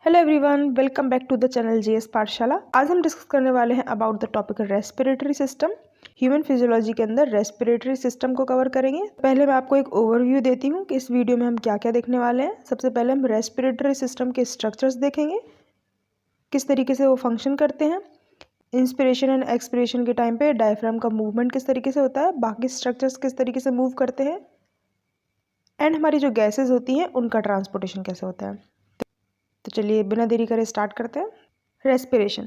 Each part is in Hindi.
Hello everyone, welcome back to the channel GS Pathshala. आज हम डिस्कस करने वाले हैं about the topic respiratory system. Human physiology के अंदर रेस्पिरेटरी सिस्टम को कवर करेंगे। पहले मैं आपको एक ओवरव्यू देती हूँ कि इस वीडियो में हम क्या क्या देखने वाले हैं। सबसे पहले हम रेस्पिरेटरी सिस्टम के स्ट्रक्चर्स देखेंगे, किस तरीके से वो फंक्शन करते हैं। इंस्पिरेशन एंड एक्सपिरेशन के टाइम पे डायफ्राम का मूवमेंट किस तरीके से होता है, बाकी स्ट्रक्चर्स किस तरीके से मूव करते हैं, एंड हमारी जो गैसेज होती हैं उनका ट्रांसपोर्टेशन कैसे होता है। तो चलिए बिना देरी करे स्टार्ट करते हैं। Respiration,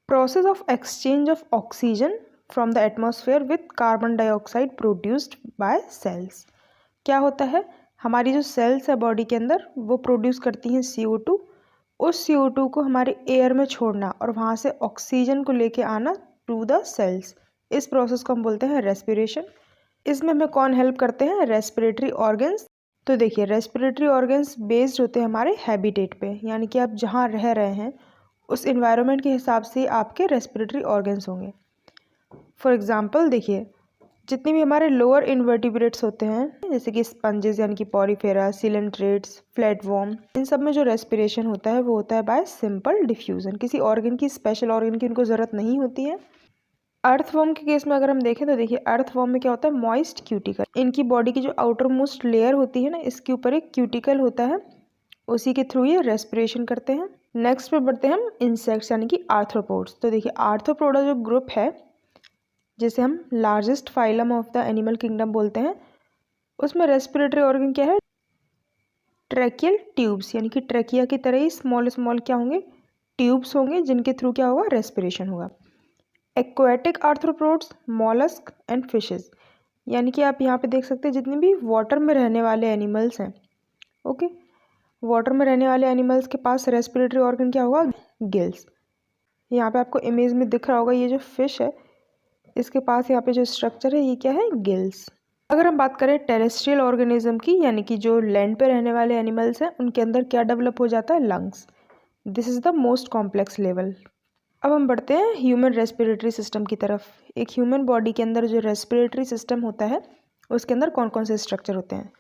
process of exchange of oxygen from the atmosphere with carbon dioxide produced by cells. क्या होता है, हमारी जो सेल्स है बॉडी के अंदर वो प्रोड्यूस करती हैं CO2। उस CO2 को हमारे एयर में छोड़ना और वहाँ से ऑक्सीजन को लेके आना टू द सेल्स, इस प्रोसेस को हम बोलते हैं रेस्पिरेशन। इसमें हमें कौन हेल्प करते हैं, रेस्पिरेटरी ऑर्गन्स। तो देखिए, रेस्पिरेटरी ऑर्गन्स बेस्ड होते हैं हमारे हैबिटेट पे, यानी कि आप जहाँ रह रहे हैं उस इन्वायरमेंट के हिसाब से आपके रेस्पिरेटरी ऑर्गन्स होंगे। फॉर एग्जांपल देखिए, जितने भी हमारे लोअर इन्वर्टिब्रेट्स होते हैं जैसे कि स्पंजेस यानी कि पॉरीफेरा, सिलेंट्रेट्स, फ्लैटवर्म, इन सब में जो रेस्पिरेशन होता है वो होता है बाय सिंपल डिफ्यूजन। किसी ऑर्गन की, स्पेशल ऑर्गन की उनको ज़रूरत नहीं होती है। अर्थवर्म के केस में अगर हम देखें तो देखिए, अर्थवर्म में क्या होता है, मॉइस्ट क्यूटिकल। इनकी बॉडी की जो आउटर मोस्ट लेयर होती है ना, इसके ऊपर एक क्यूटिकल होता है, उसी के थ्रू ये रेस्पिरेशन करते हैं। नेक्स्ट पे बढ़ते हैं हम इंसेक्ट्स यानी कि आर्थ्रोपोड्स। तो देखिए, आर्थ्रोपोडा जो ग्रुप है जिसे हम largest phylum of the animal kingdom बोलते हैं, उसमें रेस्पिरेटरी ऑर्गन क्या है, ट्रैकियल ट्यूब्स, यानी कि ट्रैकिया की तरह ही स्मॉल स्मॉल क्या होंगे, ट्यूब्स होंगे, जिनके थ्रू क्या होगा, रेस्पिरेशन होगा। Aquatic arthropods, mollusc and fishes, यानी कि आप यहाँ पे देख सकते हैं जितने भी वाटर में रहने वाले एनिमल्स हैं, ओके, वाटर में रहने वाले एनिमल्स के पास रेस्पिरेटरी ऑर्गन क्या होगा, गिल्स। यहाँ पे आपको इमेज में दिख रहा होगा, ये जो फिश है इसके पास यहाँ पे जो स्ट्रक्चर है ये क्या है, गिल्स। अगर हम बात करें टेरेस्ट्रियल ऑर्गेनिज्म की, यानी कि जो लैंड पे रहने वाले एनिमल्स हैं, उनके अंदर क्या डेवलप हो जाता है, lungs. This is the most complex level. अब हम बढ़ते हैं ह्यूमन रेस्पिरेटरी सिस्टम की तरफ। एक ह्यूमन बॉडी के अंदर जो रेस्पिरेटरी सिस्टम होता है उसके अंदर कौन कौन से स्ट्रक्चर होते हैं।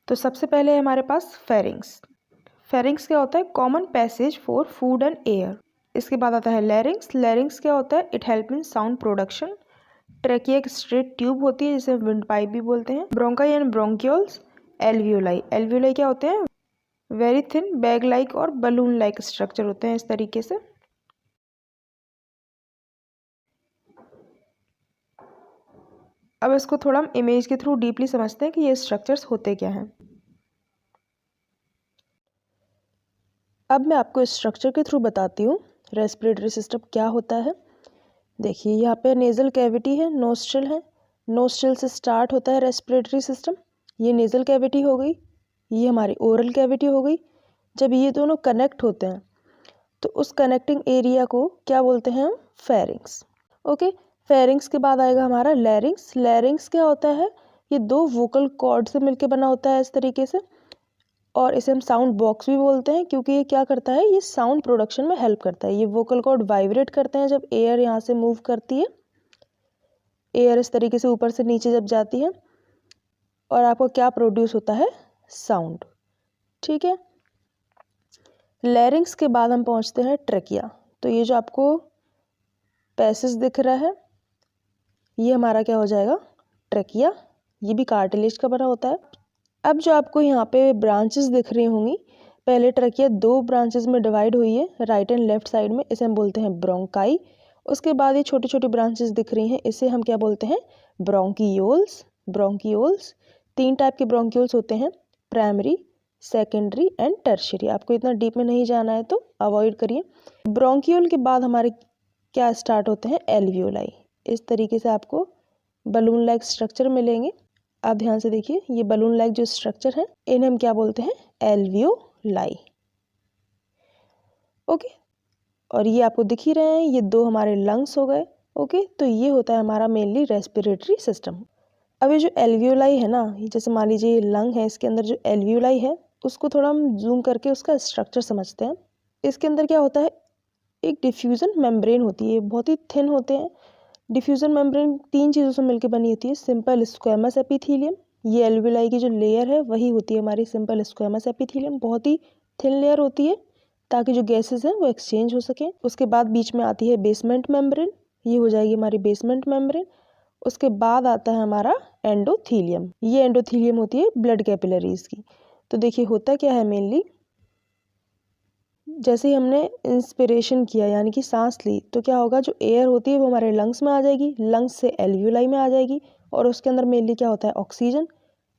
तो सबसे पहले है हमारे पास फेरिंग्स। फेरिंग्स क्या होता है, common passage for food and air. इसके बाद आता है लैरिंग्स। लैरिंग्स क्या होता है, it help in sound production. Trachea एक स्ट्रेट ट्यूब होती है जिसे विंड पाइप भी बोलते हैं। Bronchi and bronchioles. Alveoli, alveoli क्या होते हैं, वेरी थिन बैग लाइक और बलून लाइक स्ट्रक्चर होते हैं इस तरीके से। अब इसको थोड़ा हम इमेज के थ्रू डीपली समझते हैं कि ये स्ट्रक्चर्स होते क्या हैं। अब मैं आपको स्ट्रक्चर के थ्रू बताती हूँ रेस्पिरेटरी सिस्टम क्या होता है। देखिए, यहाँ पे नेज़ल कैविटी है, नोस्ट्रल है, नोस्ट्रल से स्टार्ट होता है रेस्पिरेटरी सिस्टम। ये नेज़ल कैविटी हो गई, ये हमारी ओरल कैविटी हो गई। जब ये दोनों कनेक्ट होते हैं तो उस कनेक्टिंग एरिया को क्या बोलते हैं हम, फेरिंग्स। ओके, फेरिंग्स के बाद आएगा हमारा लैरिंग्स। लैरिंग्स क्या होता है, ये दो वोकल कॉर्ड से मिलकर बना होता है इस तरीके से, और इसे हम साउंड बॉक्स भी बोलते हैं क्योंकि ये क्या करता है, ये साउंड प्रोडक्शन में हेल्प करता है। ये वोकल कॉर्ड वाइब्रेट करते हैं जब एयर यहाँ से मूव करती है, एयर इस तरीके से ऊपर से नीचे जब जाती है, और आपको क्या प्रोड्यूस होता है, साउंड। ठीक है, लैरिंग्स के बाद हम पहुँचते हैं ट्रैकिया। तो ये जो आपको पैसेज दिख रहा है ये हमारा क्या हो जाएगा, ट्रैकिया। ये भी कार्टिलेज का बना होता है। अब जो आपको यहाँ पे ब्रांचेस दिख रही होंगी, पहले ट्रैकिया दो ब्रांचेस में डिवाइड हुई है, राइट एंड लेफ्ट साइड में, इसे हम बोलते हैं ब्रोंकाई। उसके बाद ये छोटी छोटी ब्रांचेस दिख रही हैं, इसे हम क्या बोलते हैं, ब्रोंकियोल्स। ब्रोंकियोल्स, 3 टाइप के ब्रोंकियोल्स होते हैं, प्राइमरी, सेकेंडरी एंड टर्शियरी। आपको इतना डीप में नहीं जाना है तो अवॉइड करिए। ब्रोंकियोल के बाद हमारे क्या स्टार्ट होते हैं, एल्वियोलाई। इस तरीके से आपको बलून लाइक स्ट्रक्चर मिलेंगे। आप ध्यान से देखिए, ये बलून लाइक जो स्ट्रक्चर है इन्हें हम क्या बोलते हैं, एल्वियोलाई। ओके, और ये आपको दिख ही रहे हैं, ये दो हमारे लंग्स हो गए। ओके, तो ये होता है हमारा मेनली रेस्पिरेटरी सिस्टम। अब ये जो एल्वियोलाई है ना, जैसे मान लीजिए ये लंग है, इसके अंदर जो एल्वियोलाई है उसको थोड़ा हम जूम करके उसका स्ट्रक्चर समझते हैं। इसके अंदर क्या होता है, एक डिफ्यूज़न मेम्ब्रेन होती है, बहुत ही थिन होते हैं। डिफ्यूज़न मेम्ब्रेन 3 चीज़ों से मिलकर बनी होती है, सिंपल स्क्वेमस एपिथेलियम, ये एल्वियोलाई की जो लेयर है वही होती है हमारी सिंपल स्क्वेमस एपिथेलियम, बहुत ही थिन लेयर होती है। ताकि जो गैसेस हैं वो एक्सचेंज हो सकें। उसके बाद बीच में आती है बेसमेंट मेम्ब्रेन, ये हो जाएगी हमारी बेसमेंट मेम्ब्रेन। उसके बाद आता है हमारा एंडोथीलियम, ये एंडोथीलियम होती है ब्लड कैपिलरीज की। तो देखिए होता क्या है मेनली, जैसे ही हमने इंस्पिरेशन किया यानी कि सांस ली तो क्या होगा, जो एयर होती है वो हमारे लंग्स में आ जाएगी, लंग्स से एल्वियोलाई में आ जाएगी और उसके अंदर मेनली क्या होता है, ऑक्सीजन।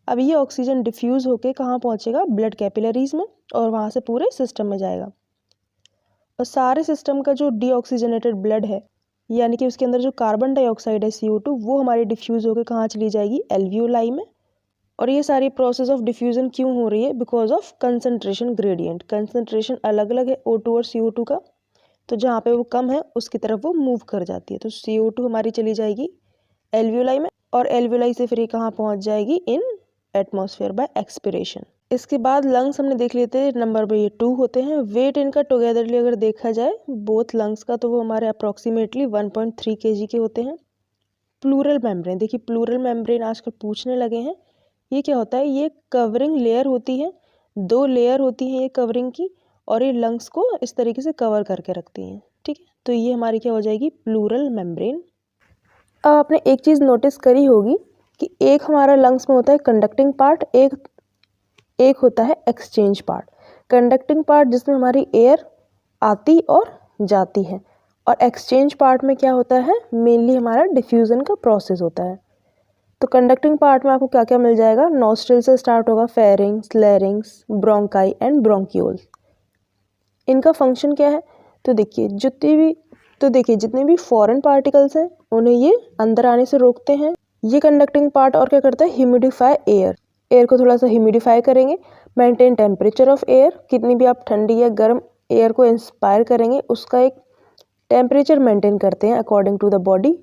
अब ये ऑक्सीजन डिफ्यूज़ होके कहाँ पहुँचेगा, ब्लड कैपिलरीज में, और वहाँ से पूरे सिस्टम में जाएगा। और सारे सिस्टम का जो डीऑक्सीजनेटेड ब्लड है यानी कि उसके अंदर जो कार्बन डाइऑक्साइड है CO2, वो हमारी डिफ्यूज़ होकर कहाँ चली जाएगी, एल्वियोलाई में। और ये सारी प्रोसेस ऑफ डिफ्यूज़न क्यों हो रही है, because of concentration gradient. Concentration अलग अलग है O2 और CO2 का, तो जहाँ पे वो कम है उसकी तरफ वो मूव कर जाती है। तो CO2 हमारी चली जाएगी एल्वियोलाई में, और एल्वियोलाई से फिर ये कहाँ पहुँच जाएगी, इन एटमॉस्फेयर बाय एक्सपिरेशन। इसके बाद लंग्स हमने देख लेते हैं, नंबर पर ये 2 होते हैं। वेट इनका टुगेदरली अगर देखा जाए बोथ लंग्स का, तो वो हमारे अप्रॉक्सीमेटली 1.3 kg के होते हैं। प्लूरल मेम्ब्रेन, देखिए प्लूरल मेम्ब्रेन आजकल पूछने लगे हैं, ये क्या होता है, ये कवरिंग लेयर होती है, 2 लेयर होती हैं ये कवरिंग की, और ये लंग्स को इस तरीके से कवर करके रखती हैं। ठीक है, तो ये हमारी क्या हो जाएगी, प्लूरल मेम्ब्रेन। अब आपने एक चीज़ नोटिस करी होगी कि एक हमारा लंग्स में होता है कंडक्टिंग पार्ट, एक होता है एक्सचेंज पार्ट। कंडक्टिंग पार्ट जिसमें हमारी एयर आती और जाती है, और एक्सचेंज पार्ट में क्या होता है, मेनली हमारा डिफ्यूज़न का प्रोसेस होता है। तो कंडक्टिंग पार्ट में आपको क्या क्या मिल जाएगा, नॉस्ट्रिल से स्टार्ट होगा, फेरिंग्स, लैरिंग्स, ब्रोंकाई एंड ब्रोंक्यूल्स। इनका फंक्शन क्या है, तो देखिए जितने भी फॉरेन पार्टिकल्स हैं उन्हें ये अंदर आने से रोकते हैं। ये कंडक्टिंग पार्ट और क्या करता है, ह्यूमिडिफाई एयर को थोड़ा सा ह्यूमिडिफाई करेंगे, मेंटेन टेम्परेचर ऑफ एयर, कितनी भी आप ठंडी या गर्म एयर को इंस्पायर करेंगे उसका एक टेम्परेचर मेंटेन करते हैं according to the body.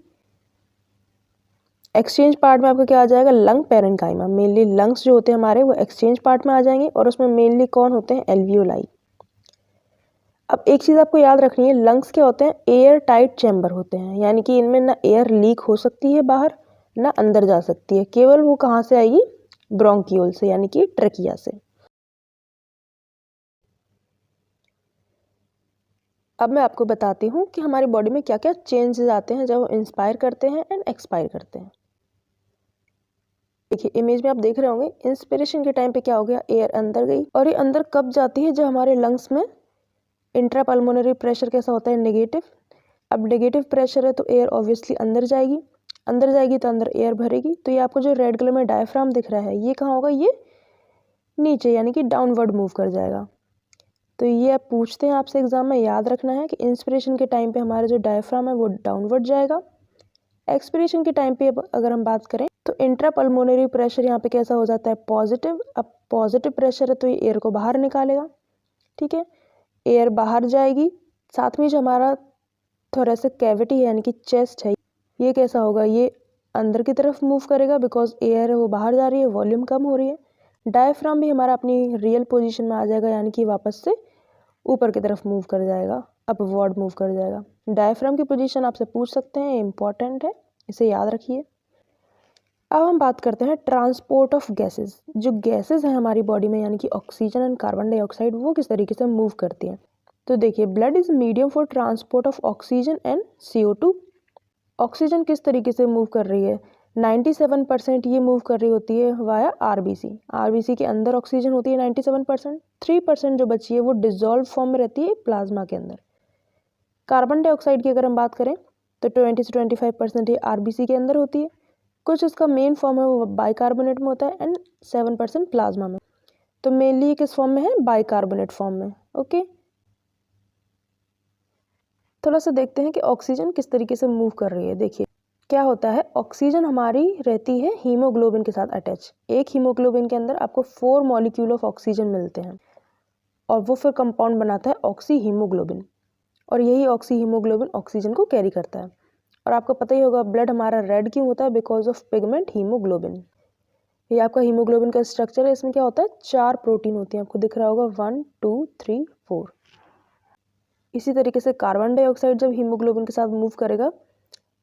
Exchange part में आपका क्या आ जाएगा, लंग पैरेन्काइमा, मेनली लंग्स जो होते हैं हमारे वो एक्सचेंज पार्ट में आ जाएंगे, और उसमें मेनली कौन होते हैं, एल्वियोलाई। अब एक चीज़ आपको याद रखनी है, लंग्स क्या होते हैं, एयर टाइट चैम्बर होते हैं, यानी कि इनमें ना एयर लीक हो सकती है बाहर, ना अंदर जा सकती है, केवल वो कहाँ से आएगी, ब्रोंक्यूल से, यानी कि ट्रकिया से। अब मैं आपको बताती हूँ कि हमारी बॉडी में क्या क्या चेंजेस आते हैं जब हम इंस्पायर करते हैं एंड एक्सपायर करते हैं। देखिए इमेज में आप देख रहे होंगे, इंस्पिरेशन के टाइम पे क्या हो गया, एयर अंदर गई, और ये अंदर कब जाती है, जब हमारे लंग्स में इंट्रा पल्मोनरी प्रेशर कैसा होता है, नेगेटिव। अब नेगेटिव प्रेशर है तो एयर ऑब्वियसली अंदर जाएगी तो अंदर एयर भरेगी। तो ये आपको जो रेड कलर में डायफ्राम दिख रहा है ये कहाँ होगा, ये नीचे यानी कि डाउनवर्ड मूव कर जाएगा। तो ये आप पूछते हैं आपसे एग्जाम में, याद रखना है कि इंस्पिरेशन के टाइम पे हमारा जो डायफ्राम है वो डाउनवर्ड जाएगा। एक्सपिरेशन के टाइम पे अगर हम बात करें तो इंट्रा पल्मोनरी प्रेशर यहाँ पे कैसा हो जाता है, पॉजिटिव। अब पॉजिटिव प्रेशर है तो ये एयर को बाहर निकालेगा, ठीक है, एयर बाहर जाएगी। साथ में जो हमारा थोरेसिक कैविटी है यानी कि चेस्ट है, ये कैसा होगा, ये अंदर की तरफ मूव करेगा, बिकॉज एयर है वो बाहर जा रही है, वॉल्यूम कम हो रही है। डायफ्राम भी हमारा अपनी रियल पोजीशन में आ जाएगा, यानी कि वापस से ऊपर की तरफ मूव कर जाएगा, अपवर्ड मूव कर जाएगा। डायफ्राम की पोजीशन आपसे पूछ सकते हैं, इंपॉर्टेंट है, इसे याद रखिए। अब हम बात करते हैं ट्रांसपोर्ट ऑफ गैसेस। जो गैसेस हैं हमारी बॉडी में यानी कि ऑक्सीजन एंड कार्बन डाइऑक्साइड, वो किस तरीके से मूव करती हैं। तो देखिए, blood is medium for transport of oxygen and CO2। Oxygen किस तरीके से मूव कर रही है, 97% ये मूव कर रही होती है वाया आरबीसी के अंदर ऑक्सीजन होती है 97%, 3% जो बची है वो डिजॉल्व फॉर्म में रहती है प्लाज्मा के अंदर। कार्बन डाइऑक्साइड की अगर हम बात करें तो 20 से 25% ये आरबीसी के अंदर होती है, कुछ इसका मेन फॉर्म है वो बाइकार्बोनेट में होता है, एंड 7% प्लाज्मा में। तो मेनली ये किस फॉर्म में है, बाइकार्बोनेट फॉर्म में। ओके, थोड़ा सा देखते हैं कि ऑक्सीजन किस तरीके से मूव कर रही है। देखिए क्या होता है, ऑक्सीजन हमारी रहती है हीमोग्लोबिन के साथ अटैच। एक हीमोग्लोबिन के अंदर आपको 4 मॉलिक्यूल ऑफ ऑक्सीजन मिलते हैं, और वो फिर कंपाउंड बनाता है ऑक्सी हीमोग्लोबिन, और यही ऑक्सी हीमोग्लोबिन ऑक्सीजन को कैरी करता है। और आपको पता ही होगा ब्लड हमारा रेड क्यों होता है, बिकॉज ऑफ पिगमेंट हीमोग्लोबिन। ये आपका हीमोग्लोबिन का स्ट्रक्चर है, इसमें क्या होता है, 4 प्रोटीन होती हैं, आपको दिख रहा होगा 1 2 3 4। इसी तरीके से कार्बन डाइऑक्साइड जब हीमोग्लोबिन के साथ मूव करेगा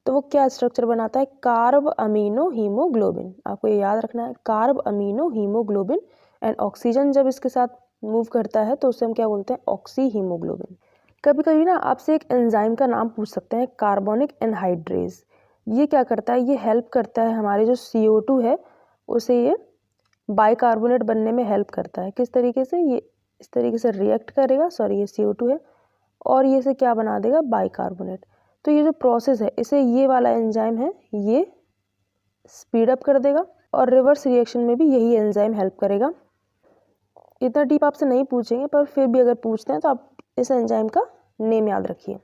तो वो क्या स्ट्रक्चर बनाता है, कार्ब अमीनो हीमोग्लोबिन। आपको ये याद रखना है, carb amino haemoglobin. And oxygen जब इसके साथ मूव करता है तो उसे हम क्या बोलते हैं, ऑक्सी हीमोग्लोबिन। कभी कभी ना आपसे एक एंजाइम का नाम पूछ सकते हैं, कार्बोनिक एनहाइड्रेज। ये क्या करता है, ये हेल्प करता है हमारे जो CO2 है उसे ये बाइकार्बोनेट बनने में हेल्प करता है। किस तरीके से, ये इस तरीके से रिएक्ट करेगा, सॉरी ये CO2 है, और ये से क्या बना देगा, बाइकार्बोनेट। तो ये जो प्रोसेस है इसे ये वाला एंजाइम है ये स्पीड अप कर देगा, और रिवर्स रिएक्शन में भी यही एंजाइम हेल्प करेगा। इतना डीप आपसे नहीं पूछेंगे, पर फिर भी अगर पूछते हैं तो आप इस एंजाइम का नेम याद रखिए।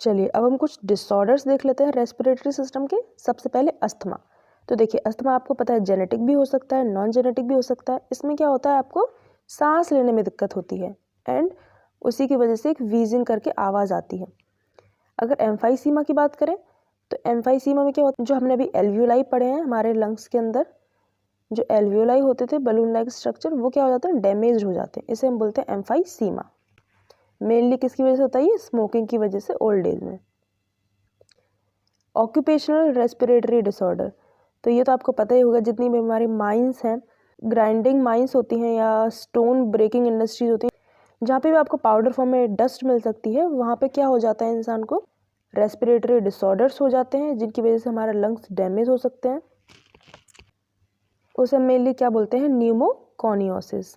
चलिए अब हम कुछ डिसऑर्डर्स देख लेते हैं रेस्पिरेटरी सिस्टम के। सबसे पहले अस्थमा। तो देखिए अस्थमा आपको पता है जेनेटिक भी हो सकता है, नॉन जेनेटिक भी हो सकता है। इसमें क्या होता है, आपको सांस लेने में दिक्कत होती है एंड उसी की वजह से एक वीजिंग करके आवाज़ आती है। अगर एम्फाइसीमा की बात करें तो एम्फाइसीमा में क्या होता है, जो हमने अभी एल्वियोलाई पढ़े हैं हमारे लंग्स के अंदर, जो एल्वियोलाई होते थे बलून लाइक स्ट्रक्चर, वो क्या हो जाते हैं, डैमेज हो जाते हैं। इसे हम बोलते हैं एम्फाइसीमा। मेनली किसकी वजह से होता है, ये स्मोकिंग की वजह से ओल्ड एज में। ऑक्यूपेशनल रेस्पिरेटरी डिसऑर्डर, तो ये तो आपको पता ही होगा, जितनी भी हमारी माइंस हैं, ग्राइंडिंग माइंस होती हैं या स्टोन ब्रेकिंग इंडस्ट्रीज होती हैं, जहाँ पे भी आपको पाउडर फॉर्म में डस्ट मिल सकती है, वहाँ पे क्या हो जाता है, इंसान को रेस्पिरेटरी डिसऑर्डर्स हो जाते हैं, जिनकी वजह से हमारा लंग्स डैमेज हो सकते हैं। उसे मेनली क्या बोलते हैं, न्यूमोकॉनियोसिस।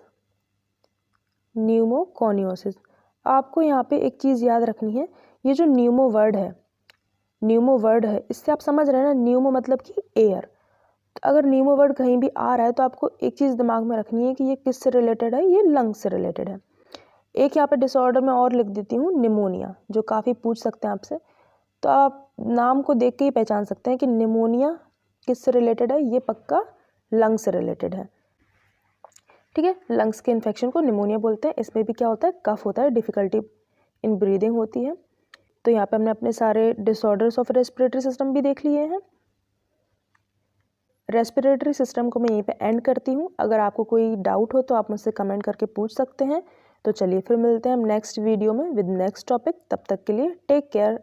न्यूमोकॉनियोसिस। आपको यहाँ पे एक चीज़ याद रखनी है, ये जो न्यूमो वर्ड है, इससे आप समझ रहे हैं ना, न्यूमो मतलब कि एयर। तो अगर न्यूमो वर्ड कहीं भी आ रहा है तो आपको एक चीज़ दिमाग में रखनी है कि ये किससे रिलेटेड है, ये लंग्स से रिलेटेड है। एक यहाँ पे डिसऑर्डर में और लिख देती हूँ, निमोनिया, जो काफ़ी पूछ सकते हैं आपसे। तो आप नाम को देख के ही पहचान सकते हैं कि निमोनिया किससे रिलेटेड है, ये पक्का लंग्स से रिलेटेड है। ठीक है, लंग्स के इन्फेक्शन को निमोनिया बोलते हैं। इसमें भी क्या होता है, कफ होता है, डिफिकल्टी इन ब्रीदिंग होती है। तो यहाँ पे हमने अपने सारे डिसऑर्डर्स ऑफ रेस्पिरेटरी सिस्टम भी देख लिए हैं। रेस्पिरेटरी सिस्टम को मैं यहीं पे एंड करती हूँ। अगर आपको कोई डाउट हो तो आप मुझसे कमेंट करके पूछ सकते हैं। तो चलिए फिर मिलते हैं हम नेक्स्ट वीडियो में विद नेक्स्ट टॉपिक। तब तक के लिए take care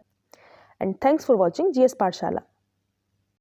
and thanks for watching GS पाठशाला।